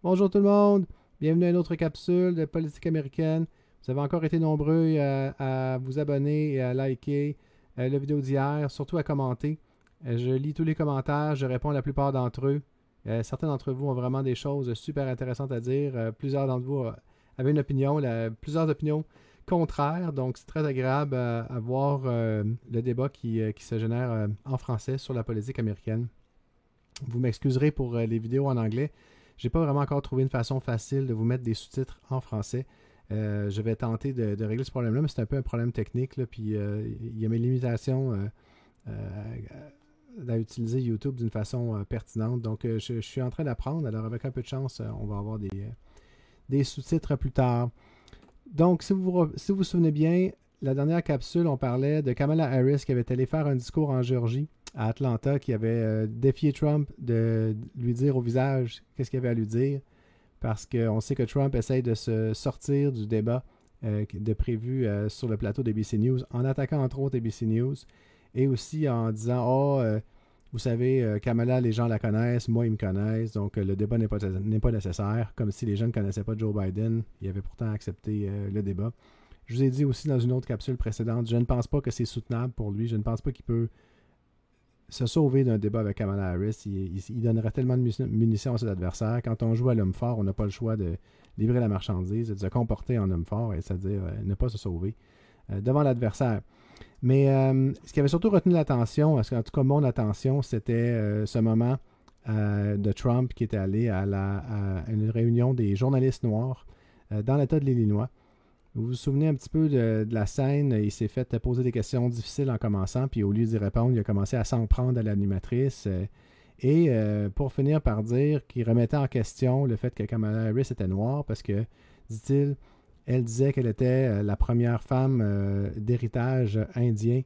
Bonjour tout le monde, bienvenue à une autre capsule de politique américaine. Vous avez encore été nombreux à vous abonner et à liker la vidéo d'hier, surtout à commenter. Je lis tous les commentaires, je réponds à la plupart d'entre eux. Certains d'entre vous ont vraiment des choses super intéressantes à dire. Plusieurs d'entre vous avaient une opinion, plusieurs opinions contraires, donc c'est très agréable à voir le débat qui se génère en français sur la politique américaine. Vous m'excuserez pour les vidéos en anglais. J'ai pas vraiment encore trouvé une façon facile de vous mettre des sous-titres en français. Je vais tenter de régler ce problème-là, mais c'est un peu un problème technique. Là, puis il y a mes limitations à utiliser YouTube d'une façon pertinente. Donc je suis en train d'apprendre. Alors avec un peu de chance, on va avoir des sous-titres plus tard. Donc si vous vous souvenez bien, la dernière capsule, on parlait de Kamala Harris qui avait allé faire un discours en Géorgie à Atlanta qui avait défié Trump de lui dire au visage qu'est-ce qu'il avait à lui dire parce qu'on sait que Trump essaye de se sortir du débat de prévu sur le plateau d'ABC News en attaquant entre autres ABC News et aussi en disant vous savez, Kamala, les gens la connaissent, moi ils me connaissent, donc le débat n'est pas nécessaire, comme si les gens ne connaissaient pas Joe Biden, il avait pourtant accepté le débat. Je vous ai dit aussi dans une autre capsule précédente, je ne pense pas que c'est soutenable pour lui, je ne pense pas qu'il peut se sauver d'un débat avec Kamala Harris. Il donnerait tellement de munitions à ses adversaires. Quand on joue à l'homme fort, on n'a pas le choix de livrer la marchandise, de se comporter en homme fort, c'est-à-dire ne pas se sauver devant l'adversaire. Mais ce qui avait surtout retenu l'attention, en tout cas mon attention, c'était ce moment de Trump qui était allé à une réunion des journalistes noirs dans l'État de l'Illinois. Vous vous souvenez un petit peu de la scène, il s'est fait poser des questions difficiles en commençant, puis au lieu d'y répondre, il a commencé à s'en prendre à l'animatrice. Pour finir par dire qu'il remettait en question le fait que Kamala Harris était noire, parce que, dit-il, elle disait qu'elle était la première femme d'héritage indien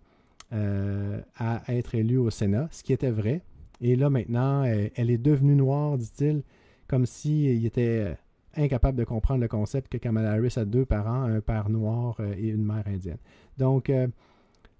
à être élue au Sénat, ce qui était vrai. Et là, maintenant, elle est devenue noire, dit-il, comme s'il était incapable de comprendre le concept que Kamala Harris a deux parents, un père noir et une mère indienne. Donc,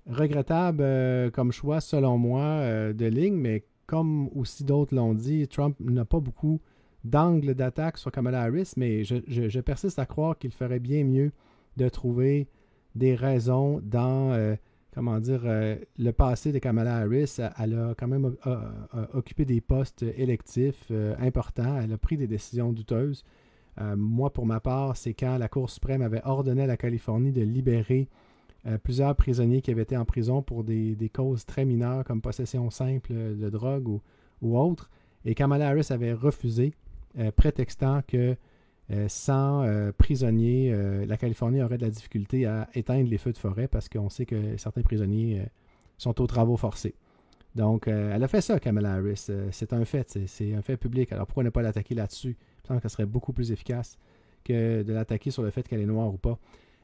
regrettable comme choix, selon moi, de ligne, mais comme aussi d'autres l'ont dit, Trump n'a pas beaucoup d'angle d'attaque sur Kamala Harris, mais je persiste à croire qu'il ferait bien mieux de trouver des raisons dans le passé de Kamala Harris. Elle a quand même occupé des postes électifs importants, elle a pris des décisions douteuses. Moi, pour ma part, c'est quand la Cour suprême avait ordonné à la Californie de libérer plusieurs prisonniers qui avaient été en prison pour des causes très mineures comme possession simple de drogue ou autre. Et Kamala Harris avait refusé, prétextant que sans prisonniers, la Californie aurait de la difficulté à éteindre les feux de forêt parce qu'on sait que certains prisonniers sont aux travaux forcés. Donc, elle a fait ça, Kamala Harris. C'est un fait, c'est un fait public. Alors, pourquoi ne pas l'attaquer là-dessus? Je pense que ce serait beaucoup plus efficace que de l'attaquer sur le fait qu'elle est noire ou pas.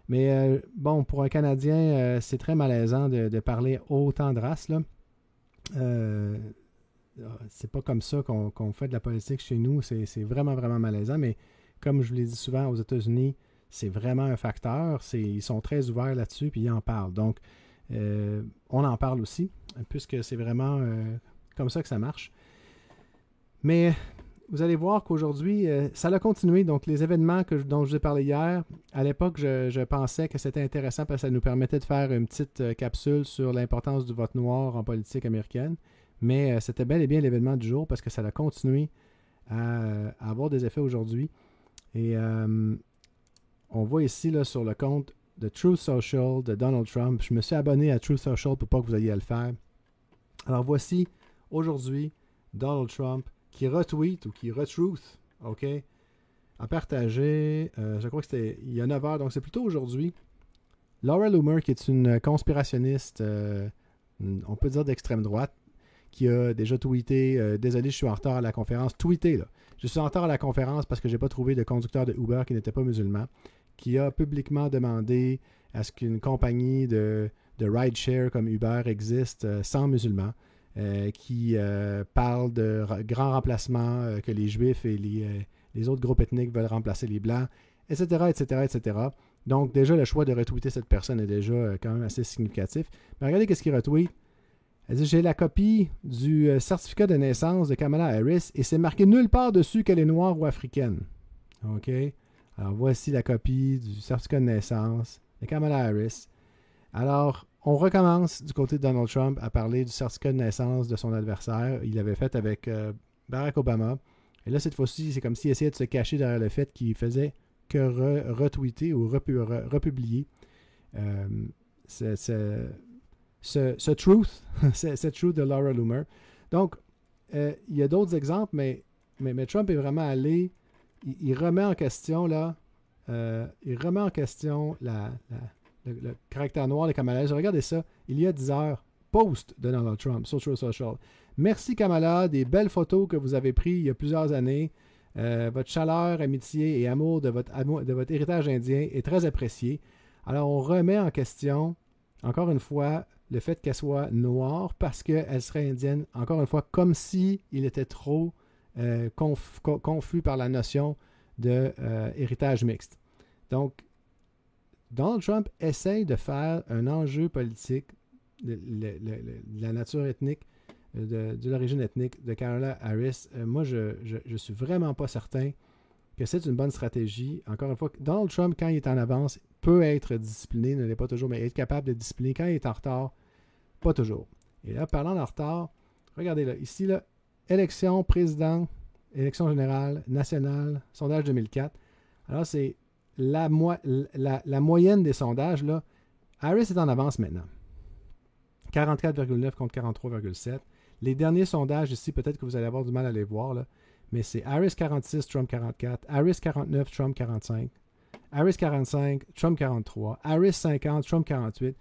Mais bon, pour un Canadien, c'est très malaisant de parler autant de race, là. C'est pas comme ça qu'on fait de la politique chez nous. C'est vraiment, vraiment malaisant. Mais comme je vous l'ai dit souvent aux États-Unis, c'est vraiment un facteur. Ils sont très ouverts là-dessus, puis ils en parlent. Donc, on en parle aussi, puisque c'est vraiment comme ça que ça marche. Mais vous allez voir qu'aujourd'hui, ça a continué. Donc, les événements dont je vous ai parlé hier, à l'époque, je pensais que c'était intéressant parce que ça nous permettait de faire une petite capsule sur l'importance du vote noir en politique américaine. Mais c'était bel et bien l'événement du jour parce que ça a continué à avoir des effets aujourd'hui. Et on voit ici là, sur le compte de Truth Social de Donald Trump. Je me suis abonné à Truth Social pour pas que vous ayez à le faire. Alors voici aujourd'hui Donald Trump qui retweet ou qui retruth, OK, a partagé, je crois que c'était il y a 9 heures, donc c'est plutôt aujourd'hui, Laura Loomer, qui est une conspirationniste, on peut dire d'extrême droite, qui a déjà tweeté, désolé, je suis en retard à la conférence, tweeté, là, je suis en retard à la conférence parce que j'ai pas trouvé de conducteur de Uber qui n'était pas musulman, qui a publiquement demandé à ce qu'une compagnie de rideshare comme Uber existe sans musulmans. Qui parle de grands remplacements, que les Juifs et les autres groupes ethniques veulent remplacer les Blancs, etc., etc., etc. Donc, déjà, le choix de retweeter cette personne est déjà quand même assez significatif. Mais regardez qu'est-ce qu'il retweet. Elle dit, j'ai la copie du certificat de naissance de Kamala Harris et c'est marqué nulle part dessus qu'elle est noire ou africaine. OK? Alors, voici la copie du certificat de naissance de Kamala Harris. Alors, on recommence du côté de Donald Trump à parler du certificat de naissance de son adversaire. Il l'avait fait avec Barack Obama. Et là, cette fois-ci, c'est comme s'il essayait de se cacher derrière le fait qu'il faisait que retweeter ou republier ce truth, cette truth de Laura Loomer. Donc, il y a d'autres exemples, mais Trump est vraiment allé, il remet en question, là, il remet en question le caractère noir de Kamala. Regardez ça, il y a 10 heures, post de Donald Trump sur Truth Social. Merci Kamala, des belles photos que vous avez prises il y a plusieurs années. Votre chaleur, amitié et amour de votre héritage indien est très apprécié. Alors, on remet en question, encore une fois, le fait qu'elle soit noire parce qu'elle serait indienne, encore une fois, comme si il était trop confus par la notion de héritage mixte. Donc, Donald Trump essaye de faire un enjeu politique de la nature ethnique, de l'origine ethnique de Kamala Harris. Moi, je suis vraiment pas certain que c'est une bonne stratégie. Encore une fois, Donald Trump, quand il est en avance, peut être discipliné, ne l'est pas toujours, mais être capable de discipliner. Quand il est en retard, pas toujours. Et là, parlant de retard, regardez là, ici, là, élection président, élection générale, nationale, sondage 2004. Alors, c'est la moyenne des sondages, là. Harris est en avance maintenant. 44,9 contre 43,7. Les derniers sondages ici, peut-être que vous allez avoir du mal à les voir, là, mais c'est Harris 46, Trump 44, Harris 49, Trump 45, Harris 45, Trump 43, Harris 50, Trump 48.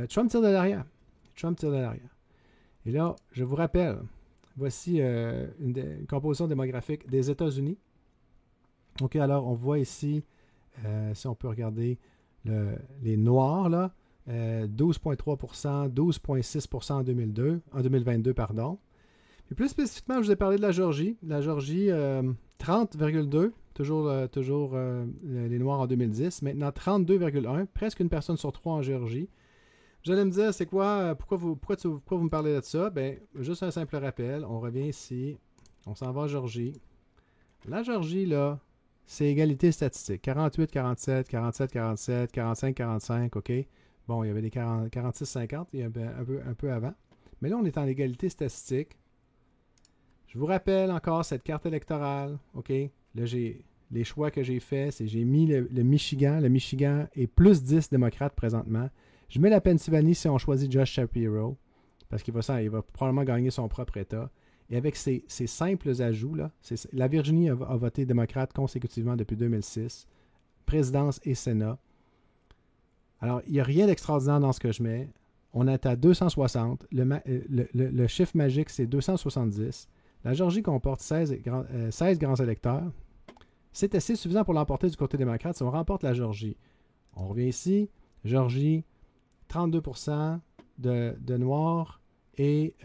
Trump tire de l'arrière. Trump tire de l'arrière. Et là, je vous rappelle, voici une composition démographique des États-Unis. OK, alors on voit ici, si on peut regarder les Noirs, là, 12,3%, 12,6% en 2022, pardon. Puis plus spécifiquement, je vous ai parlé de la Géorgie. La Géorgie, 30,2%, toujours les Noirs en 2010. Maintenant, 32,1%, presque une personne sur 3 en Géorgie. Vous allez me dire, c'est quoi, pourquoi vous me parlez de ça? Bien, juste un simple rappel, on revient ici, on s'en va en Géorgie. La Géorgie, là, c'est égalité statistique. 48-47, 47-47, 45-45, OK? Bon, il y avait des 46-50, il y a un peu avant. Mais là, on est en égalité statistique. Je vous rappelle encore cette carte électorale, OK? Là, les choix que j'ai faits, c'est j'ai mis le Michigan. Le Michigan est plus 10 démocrates présentement. Je mets la Pennsylvanie si on choisit Josh Shapiro, parce qu'il va probablement gagner son propre État. Et avec ces simples ajouts, là, la Virginie a voté démocrate consécutivement depuis 2006, présidence et Sénat. Alors, il n'y a rien d'extraordinaire dans ce que je mets. On est à 260. Le chiffre magique, c'est 270. La Géorgie comporte 16 grands électeurs. C'est assez suffisant pour l'emporter du côté démocrate si on remporte la Géorgie. On revient ici. Géorgie, 32% de Noirs et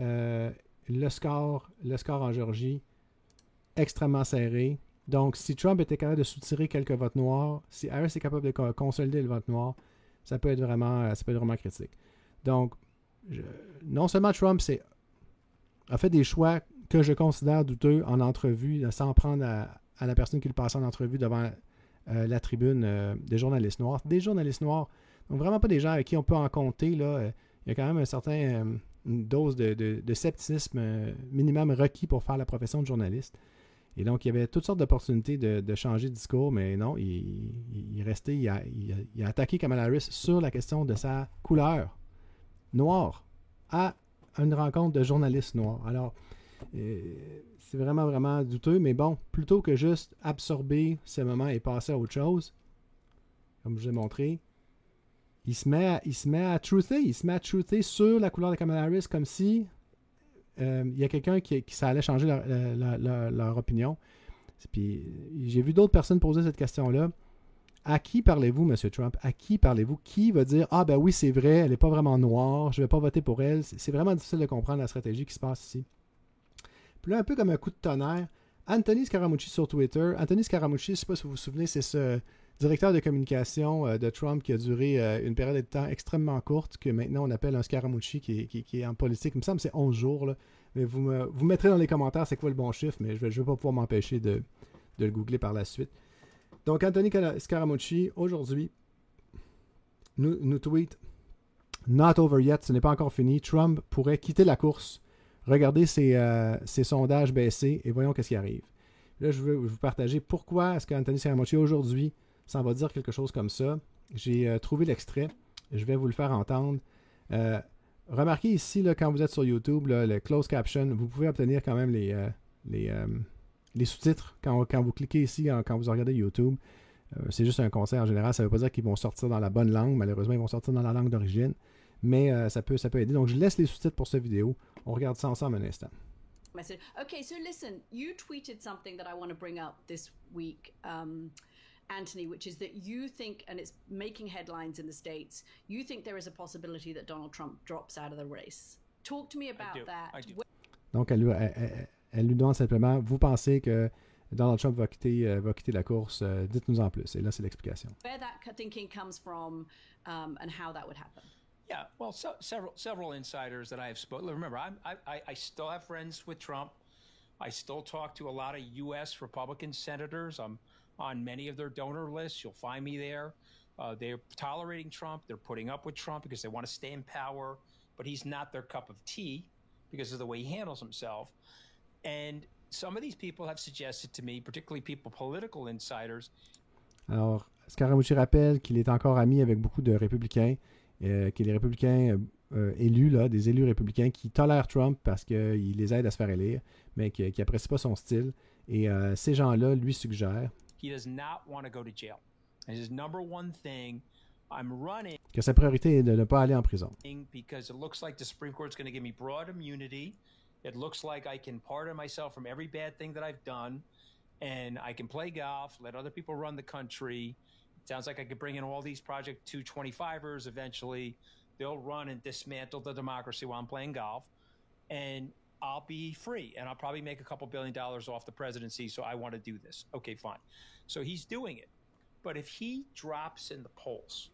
le score en Géorgie, extrêmement serré. Donc, si Trump était capable de soutirer quelques votes noirs, si Harris est capable de consolider le vote noir, ça peut être vraiment critique. Donc, non seulement Trump a fait des choix que je considère douteux en entrevue, sans prendre à la personne qui le passait en entrevue devant la tribune des journalistes noirs. Des journalistes noirs, donc vraiment pas des gens avec qui on peut en compter. Là, il y a quand même une dose de scepticisme minimum requis pour faire la profession de journaliste. Et donc, il y avait toutes sortes d'opportunités de changer de discours, mais non, il est resté, il a attaqué Kamala Harris sur la question de sa couleur noire à une rencontre de journalistes noirs. Alors, c'est vraiment, vraiment douteux, mais bon, plutôt que juste absorber ce moment et passer à autre chose, comme je vous ai montré, il se met à truther sur la couleur de Kamala Harris comme si il y a quelqu'un qui ça allait changer leur opinion. Puis j'ai vu d'autres personnes poser cette question-là. À qui parlez-vous, M. Trump? À qui parlez-vous? Qui va dire « Ah ben oui, c'est vrai, elle n'est pas vraiment noire, je ne vais pas voter pour elle. » C'est vraiment difficile de comprendre la stratégie qui se passe ici. Puis là, un peu comme un coup de tonnerre, Anthony Scaramucci sur Twitter. Anthony Scaramucci, je ne sais pas si vous vous souvenez, c'est directeur de communication de Trump qui a duré une période de temps extrêmement courte, que maintenant on appelle un Scaramucci qui est en politique. Il me semble que c'est 11 jours. Là. Mais vous mettrez dans les commentaires c'est quoi le bon chiffre, mais je ne vais pas pouvoir m'empêcher de le googler par la suite. Donc, Anthony Scaramucci, aujourd'hui, nous tweet « Not over yet, ce n'est pas encore fini. Trump pourrait quitter la course. Regardez ses sondages baisser et voyons qu'est-ce qui arrive. » Là, je veux vous partager pourquoi est-ce qu'Anthony Scaramucci, aujourd'hui, s'en va dire quelque chose comme ça. J'ai trouvé l'extrait. Je vais vous le faire entendre. Remarquez ici, là, quand vous êtes sur YouTube, là, le closed caption, vous pouvez obtenir quand même les sous-titres quand vous cliquez ici, quand vous regardez YouTube. C'est juste un conseil en général. Ça ne veut pas dire qu'ils vont sortir dans la bonne langue. Malheureusement, ils vont sortir dans la langue d'origine. Mais ça peut aider. Donc, je laisse les sous-titres pour cette vidéo. On regarde ça ensemble un instant. Message. Okay, so listen, you tweeted something that I want to bring up this week, Anthony, which is that you think, and it's making headlines in the States, you think there is a possibility that Donald Trump drops out of the race. Talk to me about that. Donc, elle lui demande simplement, vous pensez que Donald Trump va quitter la course? Dites-nous en plus. Et là, c'est l'explication. Where that thinking comes from and how that would happen. Yeah, well, several insiders that I have spoken. Remember, I still have friends with Trump. I still talk to a lot of U.S. Republican senators. I'm on many of their donor lists. You'll find me there. They're tolerating Trump. They're putting up with Trump because they want to stay in power. But he's not their cup of tea because of the way he handles himself. And some of these people have suggested to me, particularly people, political insiders. Alors, Scaramucci rappelle qu'il est encore ami avec beaucoup de républicains. Qu'il y a des républicains élus, là, des élus républicains qui tolèrent Trump parce qu'il les aide à se faire élire, mais qui n'apprécient pas son style. Et ces gens-là lui suggèrent que sa priorité est de ne pas aller en prison. Because it looks like the Supreme Court's going to give me broad immunity. It looks like I can pardon myself from every bad thing that I've done, and I can play golf, let other people run the country. Sounds like I could bring in all these Project 225ers eventually. They'll run and dismantle the democracy while I'm playing golf. And I'll be free. And I'll probably make a couple $1 billion off the presidency, so I want to do this. Okay, fine. So he's doing it. But if he drops in the polls,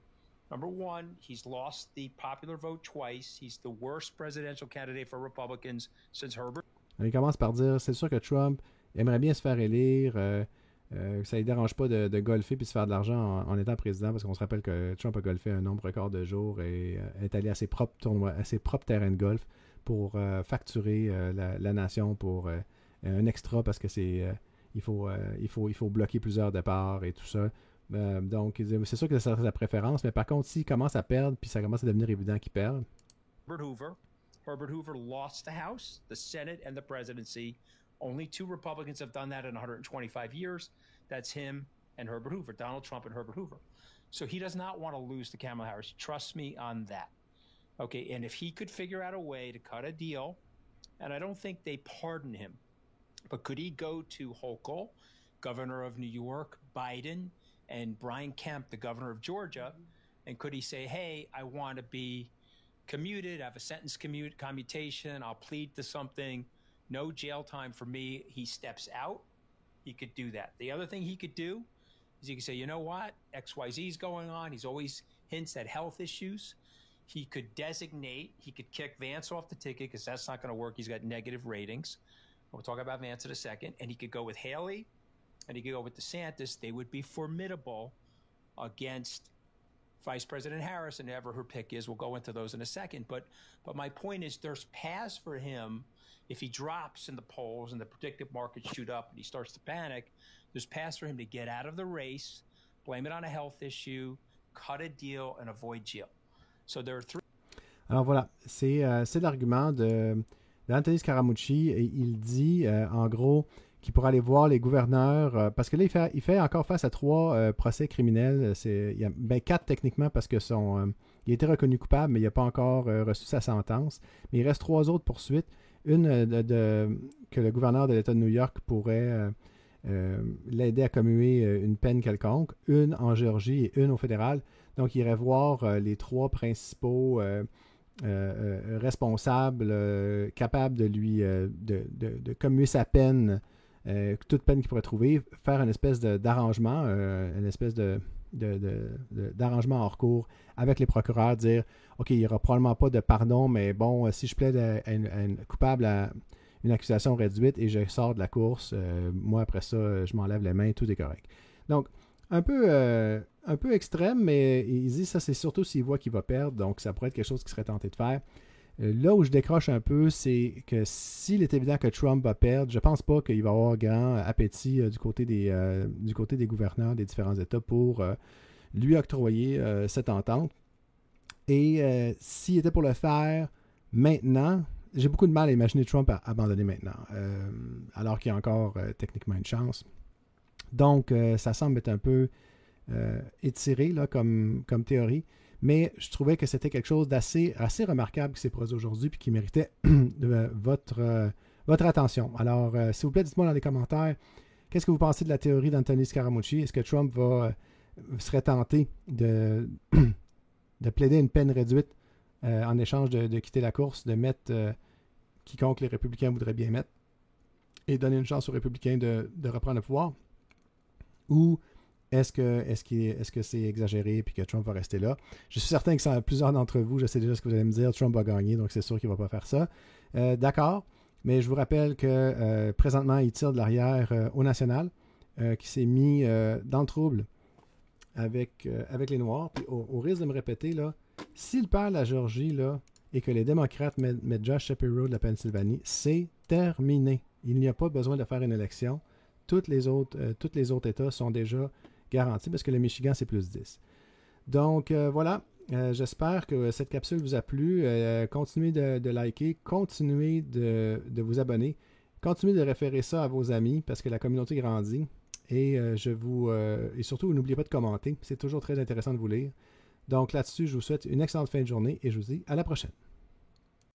number one, he's lost the popular vote twice. He's the worst presidential candidate for Republicans since Herbert. Il commence par dire, c'est sûr que Trump aimerait bien se faire élire. Ça ne lui dérange pas de golfer puis de se faire de l'argent en étant président, parce qu'on se rappelle que Trump a golfé un nombre record de jours et est allé à ses propres tournois, à ses propres terrains de golf pour facturer la nation pour un extra, parce que il faut bloquer plusieurs départs et tout ça. Donc, c'est sûr que ça serait sa préférence, mais par contre, s'il commence à perdre puis ça commence à devenir évident qu'il perd. Herbert Hoover lost the House, the Senate, and the presidency. Only two Republicans have done that in 125 years. That's him and Herbert Hoover, Donald Trump and Herbert Hoover. So he does not want to lose to Kamala Harris. Trust me on that. Okay, and if he could figure out a way to cut a deal, and I don't think they pardon him, but could he go to Hochul, governor of New York, Biden, and Brian Kemp, the governor of Georgia, and could he say, hey, I want to be commuted, I have a sentence commutation, I'll plead to something, no jail time for me. He steps out. He could do that. The other thing he could do is he could say, you know what? XYZ is going on. He's always hints at health issues. He could designate, he could kick Vance off the ticket because that's not going to work. He's got negative ratings. We'll talk about Vance in a second. And he could go with Haley and he could go with DeSantis. They would be formidable against Vice President Harris, and whoever her pick is. We'll go into those in a second. But my point is there's paths for him. If he drops in the polls and the predictive markets shoot up and he starts to panic, there's paths for him to get out of the race, blame it on a health issue, cut a deal, and avoid jail. So there are three. Alors voilà, c'est l'argument d'Anthony Scaramucci. Et il dit, en gros, qu'il pourra aller voir les gouverneurs, parce que là, il fait encore face à 3 procès criminels. Il y a 4 techniquement, parce que il a été reconnu coupable, mais il n'a pas encore reçu sa sentence. Mais il reste 3 autres poursuites. Une que le gouverneur de l'État de New York pourrait l'aider à commuer une peine quelconque, une en Géorgie et une au fédéral. Donc, il irait voir les 3 principaux responsables capables de lui de commuer sa peine toute peine qu'il pourrait trouver, faire une espèce d'arrangement, une espèce d'arrangement hors cours avec les procureurs, dire OK, il n'y aura probablement pas de pardon, mais bon, si je plaide à une coupable à une accusation réduite et je sors de la course, moi après ça, je m'enlève les mains, tout est correct. Donc, un peu extrême, mais il dit ça, c'est surtout s'il voit qu'il va perdre, donc ça pourrait être quelque chose qu'il serait tenté de faire. Là où je décroche un peu, c'est que s'il est évident que Trump va perdre, je pense pas qu'il va avoir grand appétit du côté des gouverneurs des différents États pour lui octroyer cette entente. Et s'il était pour le faire maintenant, j'ai beaucoup de mal à imaginer Trump abandonner maintenant, alors qu'il y a encore techniquement une chance. Donc, ça semble être un peu étiré là, comme théorie. Mais je trouvais que c'était quelque chose assez remarquable qui s'est produit aujourd'hui et qui méritait votre attention. Alors, s'il vous plaît, dites-moi dans les commentaires, qu'est-ce que vous pensez de la théorie d'Anthony Scaramucci? Est-ce que Trump serait tenté de plaider une peine réduite en échange de quitter la course, de mettre quiconque les républicains voudraient bien mettre et donner une chance aux républicains de reprendre le pouvoir? Ou est-ce que c'est exagéré et que Trump va rester là? Je suis certain que plusieurs d'entre vous, je sais déjà ce que vous allez me dire, Trump va gagner, donc c'est sûr qu'il ne va pas faire ça. D'accord, mais je vous rappelle que présentement, il tire de l'arrière au national, qui s'est mis dans le trouble avec les Noirs. Puis au risque de me répéter, là, s'il perd la Géorgie là, et que les démocrates mettent Josh Shapiro de la Pennsylvanie, c'est terminé. Il n'y a pas besoin de faire une élection. Tous les autres États sont déjà garantis parce que le Michigan, c'est plus 10. Donc, voilà. J'espère que cette capsule vous a plu. Continuez de liker, continuez de vous abonner, continuez de référer ça à vos amis parce que la communauté grandit. Et et surtout, n'oubliez pas de commenter. C'est toujours très intéressant de vous lire. Donc là-dessus, je vous souhaite une excellente fin de journée et je vous dis à la prochaine.